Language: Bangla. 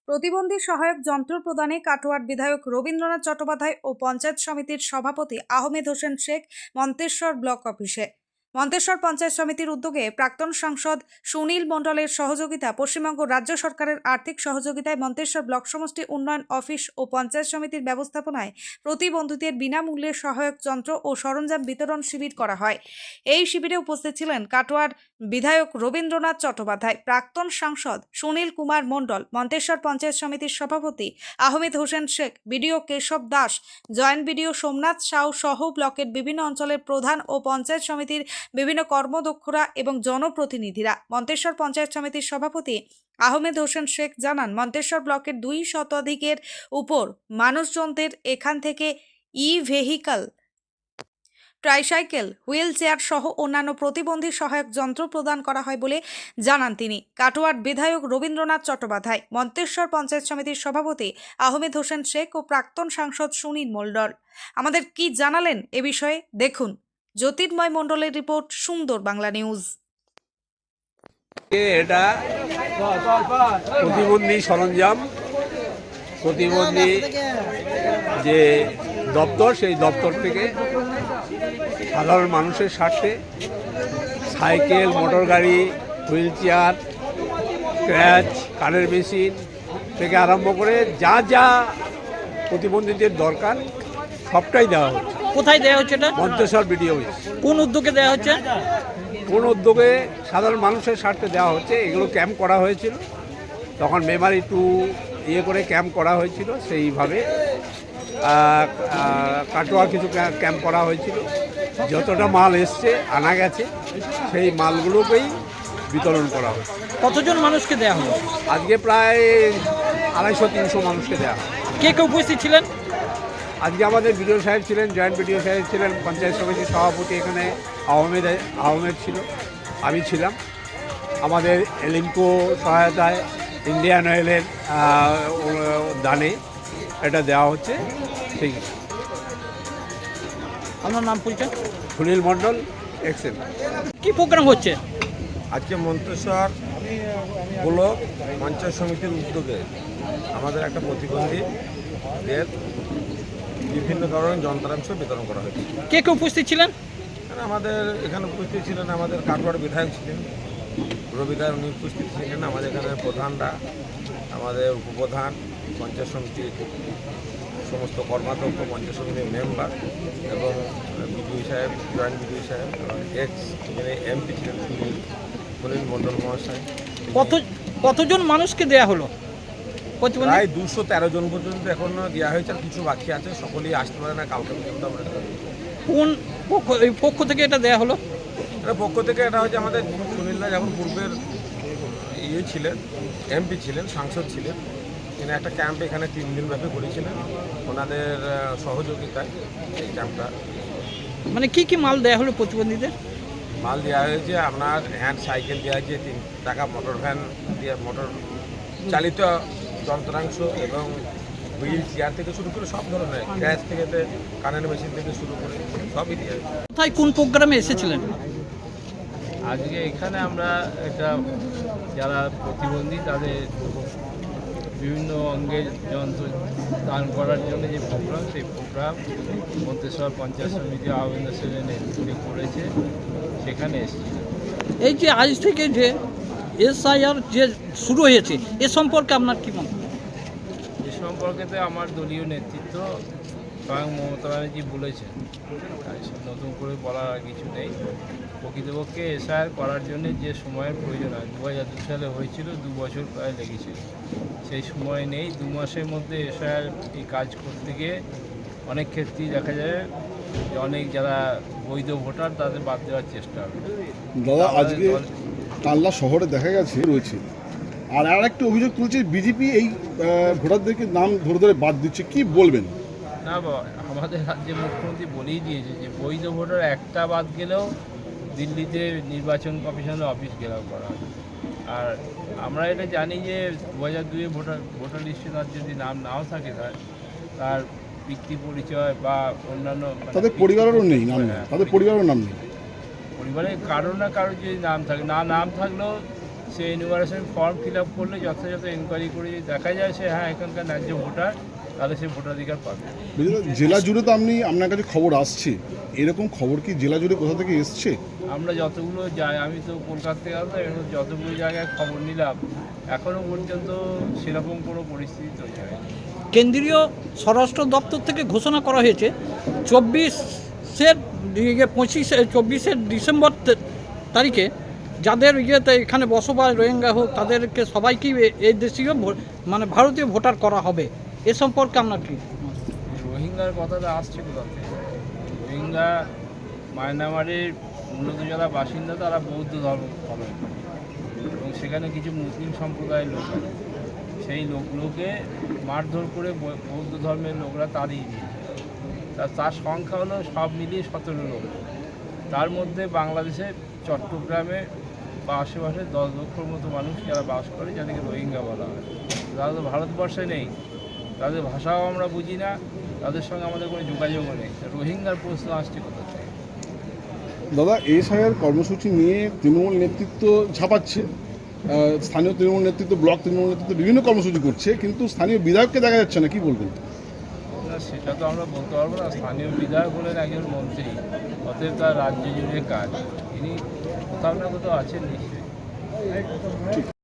প্রতিবন্ধী সহায়ক যন্ত্র প্রদানে কাটোয়ার বিধায়ক রবীন্দ্রনাথ চট্টোপাধ্যায় ও পঞ্চায়েত সমিতির সভাপতি আহমেদ হোসেন শেখ মন্তেশ্বর ব্লক অফিসে। মন্তেশ্বর পঞ্চায়েত সমিতির উদ্যোগে প্রাক্তন সাংসদ সুনীল মণ্ডলের সহযোগিতা, পশ্চিমবঙ্গ রাজ্য সরকারের আর্থিক সহযোগিতায় মন্তেশ্বর ব্লক সমষ্টি উন্নয়ন অফিস ও পঞ্চায়েত সমিতির ব্যবস্থাপনায় প্রতিবন্ধীদের বিনামূল্যে সহায়ক যন্ত্র ও সরঞ্জাম বিতরণ শিবির করা হয়। এই শিবিরে উপস্থিত ছিলেন কাটোয়ার বিধায়ক রবীন্দ্রনাথ চট্টোপাধ্যায়, প্রাক্তন সাংসদ সুনীল কুমার মণ্ডল, মন্তেশ্বর পঞ্চায়েত সমিতির সভাপতি Ahmed Hossain Sheikh, BDO Keshab Das, joint BDO Somnath Sau সহ ব্লকের বিভিন্ন অঞ্চলের প্রধান ও পঞ্চায়েত সমিতির বিভিন্ন কর্মদক্ষরা এবং জনপ্রতিনিধিরা। মন্তেশ্বর পঞ্চায়েত সমিতির সভাপতি আহমেদ হোসেন শেখ জানান, মন্তেশ্বর ব্লকের 2 শতাধিকের উপর মানুষজনদের এখান থেকে ভেহিকল, ট্রাইসাইকেল, হুইল চেয়ার সহ অন্যান্য প্রতিবন্ধী সহায়ক যন্ত্র প্রদান করা হয় বলে জানান তিনি। কাটোয়ার বিধায়ক রবীন্দ্রনাথ চট্টোপাধ্যায়, মন্তেশ্বর পঞ্চায়েত সমিতির সভাপতি আহমেদ হোসেন শেখ ও প্রাক্তন সাংসদ সুনীল মণ্ডল আমাদের কি জানালেন এ বিষয়ে দেখুন। জ্যোতির্ময় মণ্ডলের রিপোর্ট, সুন্দর বাংলা নিউজ। এটা প্রতিবন্ধী সরঞ্জাম, প্রতিবন্ধী যে দপ্তর, সেই দপ্তর থেকে সাধারণ মানুষের স্বার্থে সাইকেল, মোটর গাড়ি, হুইল চেয়ার, ক্র্যাচ, কানের মেশিন থেকে আরম্ভ করে যা যা প্রতিবন্ধীদের দরকার সবটাই দেওয়া হচ্ছে। কোথায় দেওয়া হচ্ছে এটা? Manteswar BDO office. কোন উদ্যোগে দেওয়া হচ্ছে? কোন উদ্যোগে? সাধারণ মানুষের স্বার্থে দেওয়া হচ্ছে। এগুলো ক্যাম্প করা হয়েছিল, তখন মেমারি টু করে ক্যাম্প করা হয়েছিল, সেইভাবে কাটোয়ার কিছু ক্যাম্প করা হয়েছিল। যতটা মাল এসছে, আনা গেছে, সেই মালগুলোকেই বিতরণ করা হয়েছে। কতজন মানুষকে দেওয়া হলো? আজকে প্রায় 250-300 মানুষকে দেওয়া হয়। কে কে উপস্থিত ছিলেন? আজকে আমাদের বিডিও সাহেব ছিলেন, জয়েন্ট বিডিও সাহেব ছিলেন, পঞ্চায়েত সমিতির সভাপতি এখানে আহমেদ ছিল, আমি ছিলাম। আমাদের এলিমকো সহায়তায়, ইন্ডিয়ান অয়েলের দানে এটা দেওয়া হচ্ছে। ঠিক আছে। আপনার নাম পরিচয়? সুনীল মণ্ডল, এক্সেল। কি প্রোগ্রাম হচ্ছে আজকে? মন্তেশ্বর ব্লক পঞ্চায়েত সমিতির উদ্যোগে আমাদের একটা প্রতিবন্ধীদের বিভিন্ন ধরনের যন্ত্রাংশ বিতরণ করা হয়েছে। কে কে উপস্থিত ছিলেন? আমাদের এখানে উপস্থিত ছিলেন আমাদের কাটোয়ার বিধায়ক ছিলেন রবিদার, উনি উপস্থিত ছিলেন। আমাদের এখানে প্রধানরা, আমাদের উপপ্রধান, পঞ্চায়েত সমিতির সমস্ত কর্মাধ্যক্ষ, পঞ্চায়েত সমিতির মেম্বার এবং বিডিও সাহেব, জয়েন্ট বিডিও সাহেব এবং এখানে এমপি ছিলেন সুনীল মণ্ডল মহাশয়। কতজন মানুষকে দেওয়া হলো? প্রায় 213 জন পর্যন্ত এখনো দেওয়া হয়েছে, আর কিছু বাকি আছে, সকলেই আসতে পারে না। কালকে পর্যন্ত আমরা কোন পক্ষ থেকে এটা দেওয়া হলো? এটা পক্ষ থেকে এটা হচ্ছে আমাদের সুনীলরা যখন পূর্বের ছিলেন, এমপি ছিলেন, সাংসদ ছিলেন, তিনি একটা ক্যাম্প এখানে 3 দিন ব্যাপী করেছিলেন। ওনাদের সহযোগিতায় এই ক্যাম্পটা। মানে কি কি মাল দেওয়া হলো প্রতিবন্ধীদের? মাল দেওয়া হয়েছে আপনার হ্যান্ড সাইকেল দেওয়া হয়েছে, 3 টাকা মোটর ভ্যান দিয়ে, মোটর চালিত যন্ত্রাংশ এবং হুইল চেয়ার থেকে শুরু করে সব ধরনের, গ্যাস থেকে কানের মেশিন থেকে শুরু করে সবই দেওয়া হয়েছে। কোথায় কোন প্রোগ্রামে এসেছিলেন? আজকে এখানে আমরা একটা যারা প্রতিবন্ধী তাদের বিভিন্ন অঙ্গের যন্ত্র দান করার জন্য যে প্রোগ্রাম, সেই প্রোগ্রাম মন্তেশ্বর পঞ্চায়েত সমিতি আহমেদ হোসেনের নেতৃত্বে করেছে, সেখানে এসেছি। এই যে আজ থেকে যে SIR যে শুরু হয়েছে, এ সম্পর্কে আপনার কী মনে হয়? এ সম্পর্কে তো আমার দলীয় নেতৃত্ব স্বয়ং মমতা ব্যানার্জি বলেছেন, নতুন করে বলার আর কিছু নেই। প্রকৃতপক্ষে SIR করার জন্য যে সময়ের প্রয়োজন হয়, 2002 সালে হয়েছিল, 2 বছর প্রায় লেগেছিল। সেই সময় নেই। 2 মাসের মধ্যে SIR এই কাজ করতে গিয়ে অনেক ক্ষেত্রেই দেখা যায় যে অনেক যারা বৈধ ভোটার তাদের বাদ দেওয়ার চেষ্টা হবে। দাদা, আজকে কাল্লা শহরে দেখা গেছে রয়েছে, আর একটা অভিযোগ তুলছে বিজেপি এই ভোটারদেরকে নাম ধরে ধরে বাদ দিচ্ছে, কি বলবেন? না, আমাদের রাজ্যের মুখ্যমন্ত্রী বলেই দিয়েছে যে বৈধ ভোটার একটা বাদ গেলেও দিল্লিতে নির্বাচন কমিশনের অফিস ঘেরাও করা হবে। আর আমরা এটা জানি যে 2002 ভোটার লিস্টে তার যদি নাম নাও থাকে, তার পিতৃ পরিচয় বা অন্যান্য তাদের পরিবারেরও নেই নাম, তাদের পরিবারের নাম নেই। পরিবারের কারো না কারো যদি নাম থাকে, নাম থাকলেও সে ইনুমারেশন ফর্ম ফিল আপ করলে যথাযথ এনকোয়ারি করে যদি দেখা যায় সে হ্যাঁ এখানকার ন্যায্য ভোটার, তাহলে সে ভোটাধিকার পাবে। জেলা জুড়ে তো আপনার কাছে খবর আসছে, এরকম খবর কি জেলা জুড়ে কোথা থেকে এসছে? আমরা যতগুলো যাই, আমি তো কলকাতা থেকে আসলাম, এবার যতগুলো জায়গায় খবর নিলাম এখনও পর্যন্ত সেরকম কোনো পরিস্থিতি তৈরি হয়নি। কেন্দ্রীয় স্বরাষ্ট্র দপ্তর থেকে ঘোষণা করা হয়েছে 24 ডিসেম্বর তারিখে যাদের ইয়েতে এখানে বসবাস রোহিঙ্গা হোক তাদেরকে সবাইকেই এই দেশীয় মানে ভারতীয় ভোটার করা হবে। এ সম্পর্কে আপনার কি? রোহিঙ্গার কথাটা আসছে কোথা থেকে? রোহিঙ্গা মায়ানমারের মূলত যারা বাসিন্দা তারা বৌদ্ধ ধর্ম পালন করে এবং সেখানে কিছু মুসলিম সম্প্রদায়ের লোক আছে, সেই লোকগুলোকে মারধর করে বৌদ্ধ ধর্মের লোকরা তাড়িয়ে দিয়েছে। তার সংখ্যা হলো সব মিলিয়ে 17 লোক। তার মধ্যে বাংলাদেশের চট্টগ্রামে বা আশেপাশে 10 লক্ষর মতো মানুষ যারা বাস করে, যাদেরকে রোহিঙ্গা বলা হয়। তারা তো ভারতবর্ষে নেই, তাদের ভাষাও আমরা বুঝি না, তাদের সঙ্গে আমাদের কোনো যোগাযোগও নেই। রোহিঙ্গার প্রশ্ন আসছে কোথা থেকে? দাদা, এসআইআর কর্মসূচি নিয়ে তৃণমূল নেতৃত্ব ঝাঁপাচ্ছে, স্থানীয় তৃণমূল নেতৃত্ব, ব্লক তৃণমূল নেতৃত্ব বিভিন্ন কর্মসূচি করছে, কিন্তু স্থানীয় বিধায়ককে দেখা যাচ্ছে না, কি বলবেন? না, সেটা তো আমরা বলতে পারবো না। স্থানীয় বিধায়ক হলেন একজন মন্ত্রী, অতএব তার রাজ্য জুড়ে কাজ, তিনি কোথাও না কোথাও আছেন নিশ্চয়ই।